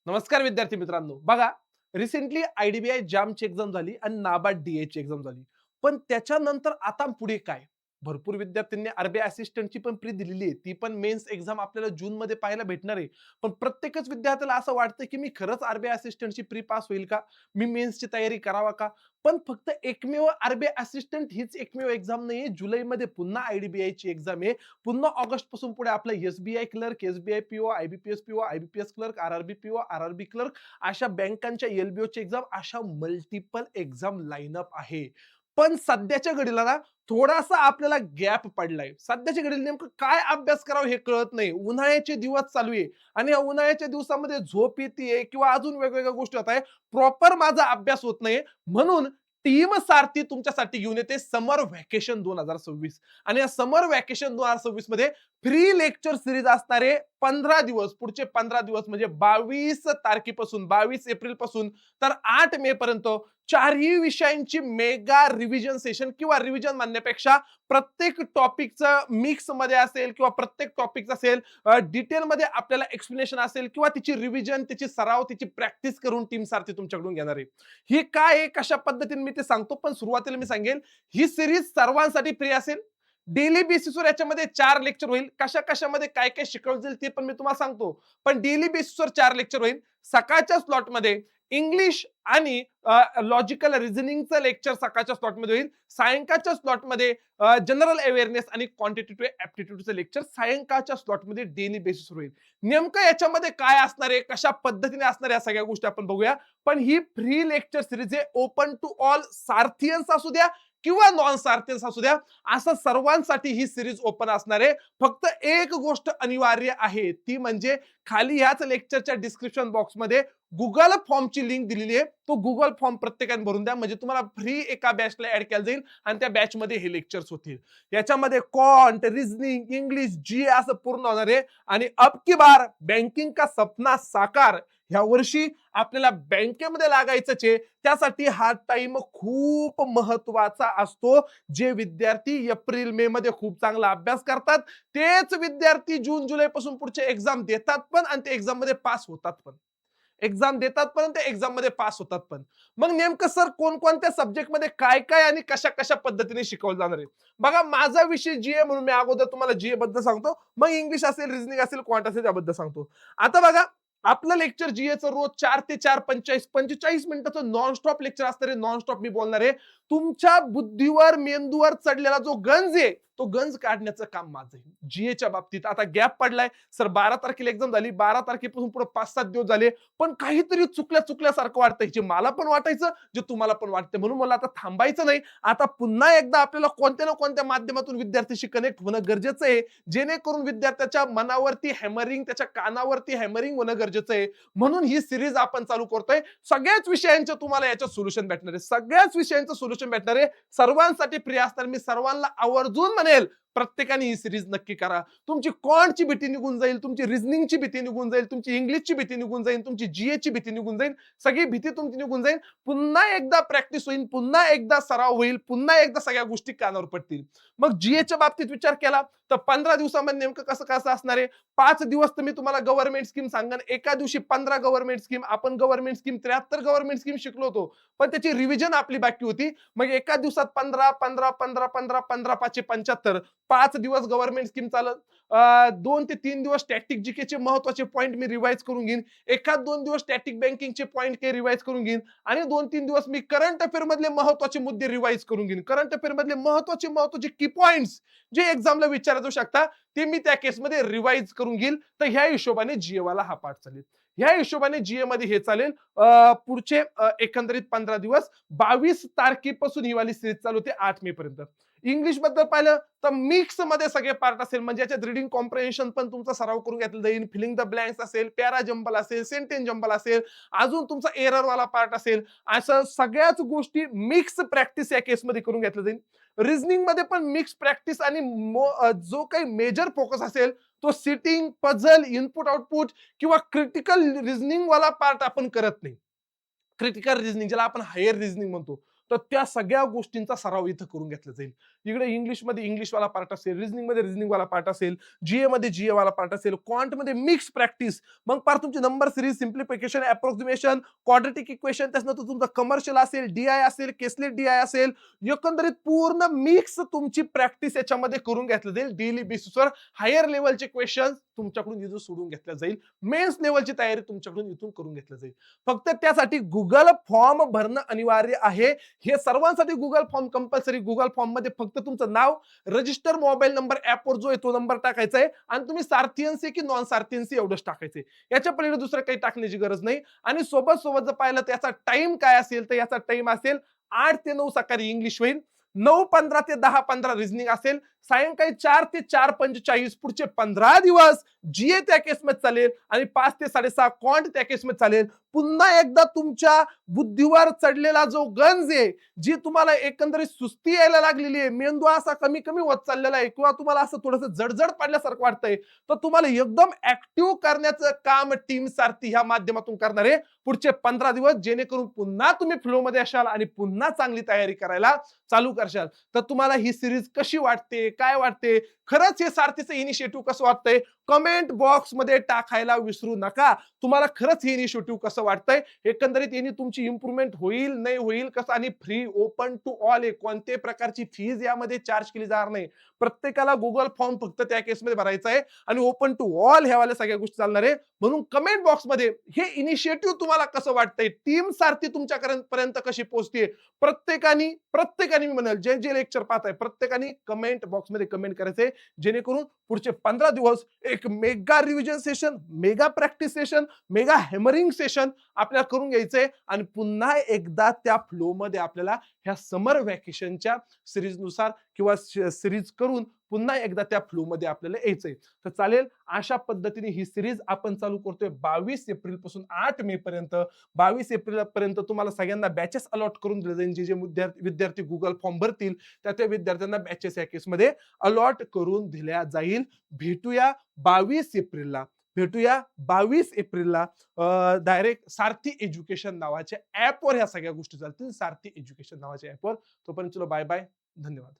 नमस्कार विद्यार्थी मित्रांनो. बघा, रिसेंटली आयडीबीआय जॅमची एक्झाम झाली आणि नाबार्ड डीएची एक्झाम झाली. पण त्याच्यानंतर आता पुढे काय? भरपूर विद्यार्थ्यांनी आरबीआय असिस्टंटची पण प्री दिलेली आहे. ती पण मेन्स एक्झाम आपल्याला जूनमध्ये पाहायला भेटणार आहे. पण प्रत्येकच विद्यार्थ्याला असं वाटतं, की मी खरंच आरबीआय असिस्टंटची प्री पास होईल का? मी मेन्सची तयारी करावा का? पण फक्त एकमेव आरबीआय असिस्टंट हीच एकमेव एक्झाम नाहीये. जुलैमध्ये पुन्हा आयडीबीआयची एक्झाम आहे. पुन्हा ऑगस्ट पासून पुढे आपलं SBI clerk, SBI PO, IBPS PO, IBPS clerk, RRB PO, RRB clerk अशा बँकांच्या एलबीओची एक्झाम अशा मल्टिपल एक्झाम लाईनअप आहे. पण सध्याच्या घडीला ना थोडासा आपल्याला गॅप पडलाय. सध्याच्या घडीला नेमकं काय अभ्यास करावं हे कळत नाही. उन्हाळ्याचे दिवस चालू आहे आणि या उन्हाळ्याच्या दिवसामध्ये झोप येतेय किंवा अजून वेगवेगळ्या गोष्टी होत आहे. प्रॉपर माझा अभ्यास होत नाहीये. म्हणून टीम सारथी तुमच्यासाठी घेऊन येते समर व्हॅकेशन 2026 आणि या समर व्हॅकेशन 2026 मध्ये फ्री लेक्चर सिरीज असणारे 15 दिवस, पुढचे 15 दिवस म्हणजे 22 तारखेपासून 22 एप्रिल पासून तर 8 मे पर्यंत चारही विषयांची मेगा रिव्हिजन सेशन किंवा रिव्हिजन म्हणण्यापेक्षा प्रत्येक टॉपिकचं मिक्स मध्ये असेल किंवा प्रत्येक टॉपिक असेल डिटेल मध्ये आपल्याला एक्सप्लेनेशन असेल किंवा तिची रिव्हिजन, तिची सराव, तिची प्रॅक्टिस करून टीम सारथी तुमच्याकडून घेणार आहे. ही काय आहे, कशा पद्धतीने मी ते सांगतो, पण सुरुवातीला मी सांगेल ही सिरीज सर्वांसाठी फ्री असेल. डेली बेसिसवर याच्यामध्ये 4 लेक्चर होईल. कशा-कशामध्ये काय-काय शिकवलं जाईल ते पण मी तुम्हाला सांगतो. पण डेली बेसिसवर 4 लेक्चर होईल. सकाळच्या स्लॉटमध्ये इंग्लिश आणि लॉजिकल रिझनिंगचं लेक्चर सकाळच्या स्लॉटमध्ये होईल. सायंकाळच्या स्लॉटमध्ये जनरल अवेअरनेस आणि क्वांटिटेटिव्ह ॲप्टिट्यूडचं लेक्चर सायंकाळच्या स्लॉटमध्ये डेली बेसिसवर होईल. नेमकं याच्यामध्ये काय असणार आहे, कशा पद्धतीने असणार आहे, या सगळ्या गोष्टी आपण बघूया. पण ही फ्री लेक्चर सिरीज आहे, ओपन टू ऑल, सारथियन्स असू द्या किंवा नॉन सारथियन्स असू द्या, असं सर्वांसाठी ही सिरीज ओपन असणार आहे. फक्त एक गोष्ट अनिवार्य आहे, ती म्हणजे खाली ह्याच लेक्चरच्या डिस्क्रिप्शन बॉक्समध्ये गुगल फॉर्मची लिंक दिलेली आहे. तो गुगल फॉर्म प्रत्येकाने भरून द्या, म्हणजे तुम्हाला फ्री एका बॅचला ऍड केलं जाईल आणि त्या बॅचमध्ये हे लेक्चर्स होतील. याच्यामध्ये क्वांट, रिझनिंग, इंग्लिश, जी असं पूर्ण होणार आहे. आणि अब की बार बँकिंग का सपना साकार, ह्या वर्षी आपल्याला बँकेमध्ये लागायचंच आहे. त्यासाठी हा टाइम खूप महत्वाचा असतो. जे विद्यार्थी एप्रिल मे मध्ये खूप चांगला अभ्यास करतात तेच विद्यार्थी जून जुलै पासून पुढचे एक्झाम देतात पण आणि ते एक्झाम मध्ये पास होतात पण. एक्झाम देतात पण ते एक्झाम मध्ये पास होतात पण. मग नेमकं सर कोणकोणत्या सब्जेक्ट मध्ये काय काय आणि कशा कशा पद्धतीने शिकवलं जाणार आहे? बघा, माझा विषय जीए म्हणून मी अगोदर तुम्हाला जीए बद्दल सांगतो, मग इंग्लिश असेल, रिझनिंग असेल, क्वांट असेल त्याबद्दल सांगतो. आता बघा, आपलं लेक्चर जीएचं रोज 4 ते 4 45 मिनिटाचं नॉनस्टॉप लेक्चर असणार आहे. नॉनस्टॉप मी बोलणार आहे. तुमच्या बुद्धीवर, मेंदूवर चढलेला जो गंज आहे तो गंज काढण्याचं काम माझं आहे. जीएच्या बाबतीत आता गॅप पडलाय सर, 12 तारखेला एक्झाम झाली, 12 तारखेपासून पुढे 5-7 दिवस झाले, पण काहीतरी चुकल्यासारखं वाटतंय. जे मला पण वाटायचं, जे तुम्हाला पण वाटतंय, म्हणून मला आता थांबायचं नाही. आता पुन्हा एकदा आपल्याला कोणत्या ना कोणत्या माध्यमातून विद्यार्थ्याशी कनेक्ट होणं गरजेचं आहे, जेणेकरून विद्यार्थ्याच्या मनावरती हॅमरिंग, त्याच्या कानावरती हॅमरिंग होणं गरजेचं आहे. म्हणून ही सिरीज आपण चालू करतोय. सगळ्याच विषयांचं तुम्हाला याच्यात सोल्युशन भेटणार आहे. सगळ्याच विषयांचं सोल्युशन भेटणार आहे. सर्वांसाठी फ्री असणार. मी सर्वांना आवर्जून म्हणेल, प्रत्येकाने ही सिरीज नक्की करा. तुमची क्वांटची भीती निघून जाईल, तुमची रिझनिंगची भीती निघून जाईल, तुमची इंग्लिशची भीती निघून जाईल, तुमची जीएची भीती निघून जाईल. सगळी भीती तुमची निघून जाईल. पुन्हा एकदा प्रॅक्टिस होईल, पुन्हा एकदा सराव होईल, पुन्हा एकदा सगळ्या गोष्टी कानावर पडतील. मग जीएच्या बाबतीत विचार केला तर 15 दिवसामध्ये नेमकं कसं कसं असणार आहे? 5 दिवस तर मी तुम्हाला गव्हर्नमेंट स्कीम सांगेन. एका दिवशी 15 गव्हर्नमेंट स्कीम. आपण गव्हर्नमेंट स्कीम 73 गव्हर्नमेंट स्कीम शिकलो होतो, पण त्याची रिव्हिजन आपली बाकी होती. मग एका दिवसात 15 15 15 15 15 5 75, 5 दिवस गव्हर्नमेंट स्कीम चालत. 2 ते 3 दिवस स्टॅटिक जीकेचे महत्वाचे पॉईंट मी रिवाइज करून घेईन. एखाद 2 दिवस स्टॅटिक बँकिंगचे पॉईंट काही रिवाइज करून घेईन आणि 2-3 दिवस मी करंट अफेअर मधले महत्वाचे मुद्दे रिवाइज करून घेईन. करंट अफेअर मधले महत्वाचे की पॉइंट्स जे एक्झामला विचारले जाऊ शकता ते मी त्या केसमध्ये रिवाइज करून घेईल. तर ह्या हिशोबाने जीए वाला हा पाठ चालेल. ह्या हिशोबाने जीए मध्ये हे चालेल. पुढचे एकंदरीत 15 दिवस, 22 तारखेपासून ही वाली सिरीज चालू होते 8 मे पर्यंत. इंग्लिश बद्दल पाहिलं तर मिक्स मध्ये सगळे पार्ट असेल, म्हणजे याच्यात रिडिंग कॉम्प्रिहेन्शन पण तुमचा सराव करून घेतला जाईल. फिलिंग द ब्लँक्स असेल, पॅरा जंबल असेल, सेंटेन्स जंबल असेल, अजून तुमचा एरर वाला पार्ट असेल, असं सगळ्याच गोष्टी मिक्स प्रॅक्टिस या केसमध्ये करून घेतलं जाईल. रिझनिंग मध्ये पण मिक्स प्रॅक्टिस आणि जो काही मेजर फोकस असेल तो सिटिंग, पझल, इनपुट आउटपुट किंवा क्रिटिकल रिझनिंग वाला पार्ट आपण करत नाही. क्रिटिकल रिझनिंग ज्याला आपण हायर रिझनिंग म्हणतो, तर त्या सगळ्या गोष्टींचा सराव इथं करून घेतला जाईल. इकडे इंग्लिशमध्ये इंग्लिशवाला पार्ट असेल, रिझनिंगमध्ये रिझनिंगवाला पार्ट असेल, जीए मध्ये जीए वाला पार्ट असेल, क्वांटमध्ये मिक्स प्रॅक्टिस, मग पार तुमची number series, simplification, approximation, quadratic equation, त्याच्यानंतर तुमचा कमर्शियल असेल, डीआय असेल, केसलेट डीआय असेल, एकंदरीत पूर्ण मिक्स तुमची प्रॅक्टिस याच्यामध्ये करून घेतलं जाईल. डेली बेसिसवर हायर लेवलचे क्वेश्चन तुमच्याकडून इथून सोडून घेतल्या जाईल. मेन्स लेवलची तयारी तुमच्याकडून इथून करून घेतल्या जाईल. फक्त त्यासाठी गुगल फॉर्म भरणं अनिवार्य आहे. हे सर्वांसाठी Google form compulsory. Google form मध्ये फक्त तुमचं नाव, रजिस्टर मोबाईल नंबर ऍपवर जो आहे तो नंबर टाकायचा आहे आणि तुम्ही सार्थियन्सी की नॉन सार्थियन्सी एवढंच टाकायचंय. याच्या पलीकडे दुसरं काही टाकण्याची गरज नाही. आणि सोबत सोबत जर पाहिलं तर याचा टाइम काय असेल, तर याचा टाइम असेल 8 ते 9 सकाळी इंग्लिश होईल, 9:15 ते 10:15 रिझनिंग असेल, सायंकाळी 4 ते 4:45 पुढचे 15 दिवस जीए त्या केसमध्ये चालेल आणि 5 ते 6:30 क्वांट त्या केसमध्ये चालेल. पुन्हा एकदा तुमच्या बुद्धीवर चढलेला जो गंज आहे, जी तुम्हाला एकंदरीत सुस्ती यायला लागलेली आहे, मेंदू असा कमी कमी होत चाललेला आहे किंवा तुम्हाला असं थोडंसं जडजड पडल्यासारखं वाटतंय, तर तुम्हाला एकदम ऍक्टिव्ह करण्याचं काम टीम सारथी ह्या माध्यमातून करणार आहे पुढचे 15 दिवस, जेणेकरून पुन्हा तुम्ही फ्लो मध्ये असाल आणि पुन्हा चांगली तयारी करायला चालू करशाल. तर तुम्हाला ही सिरीज कशी वाटते, काय वाटते, खरंच हे सारथीचं इनिशिएटिव्ह कसं वाटतंय, कमेंट बॉक्स मध्ये टाकायला विसरू नका. तुम्हाला खरंच हे इनिशिएटिव्ह कसं वाटतंय, एकंदरीत यांनी तुमची इम्प्रूव्हमेंट होईल नाही होईल कसं, आणि फ्री ओपन टू ऑल आहे. कोणत्याही प्रकारची फीज यामध्ये चार्ज केली जाणार नाही. प्रत्येकाला गुगल फॉर्म फक्त त्या केसमध्ये भरायचा आहे आणि ओपन टू ऑल ह्या वाल्या सगळ्या गोष्टी चालणार आहे. म्हणून कमेंट बॉक्स मध्ये हे इनिशिएटिव्ह तुम्हाला कसं वाटतंय, टीम सारथी तुमच्यापर्यंत कशी पोहोचते, प्रत्येकाने मी म्हणेल जे जे लेक्चर पाहत आहे प्रत्येकाने कमेंट बॉक्स मध्ये कमेंट करायचंय, जेणेकरून पुढचे 15 दिवस एक mega revision session, mega practice session, mega hammering session आपल्याला करून घ्यायचंय आणि पुन्हा एकदा त्या फ्लो मध्ये आपल्याला ह्या समर व्हॅकेशनच्या सिरीज नुसार किंवा सिरीज करून पुन्हा एकदा त्या फ्लो मध्ये आपल्याला यायचंय. तर चालेल, अशा पद्धतीने ही सिरीज आपण चालू करतोय 22 एप्रिल पासून 8 मे पर्यंत. 22 एप्रिल पर्यंत तुम्हाला सगळ्यांना बॅचेस अलॉट करून दिले जाईल. जे जे विद्यार्थी गुगल फॉर्म भरतील त्या विद्यार्थ्यांना बॅचेस या केसमध्ये अलॉट करून दिल्या जाईल. भेटूया 22 एप्रिलला. भेटूया 22 एप्रिलला डायरेक्ट सारथी एज्युकेशन नावाच्या ऍपवर ह्या सगळ्या गोष्टी चालतील. सारथी एज्युकेशन नावाच्या ऍपवर. तोपर्यंत चलो बाय बाय. धन्यवाद.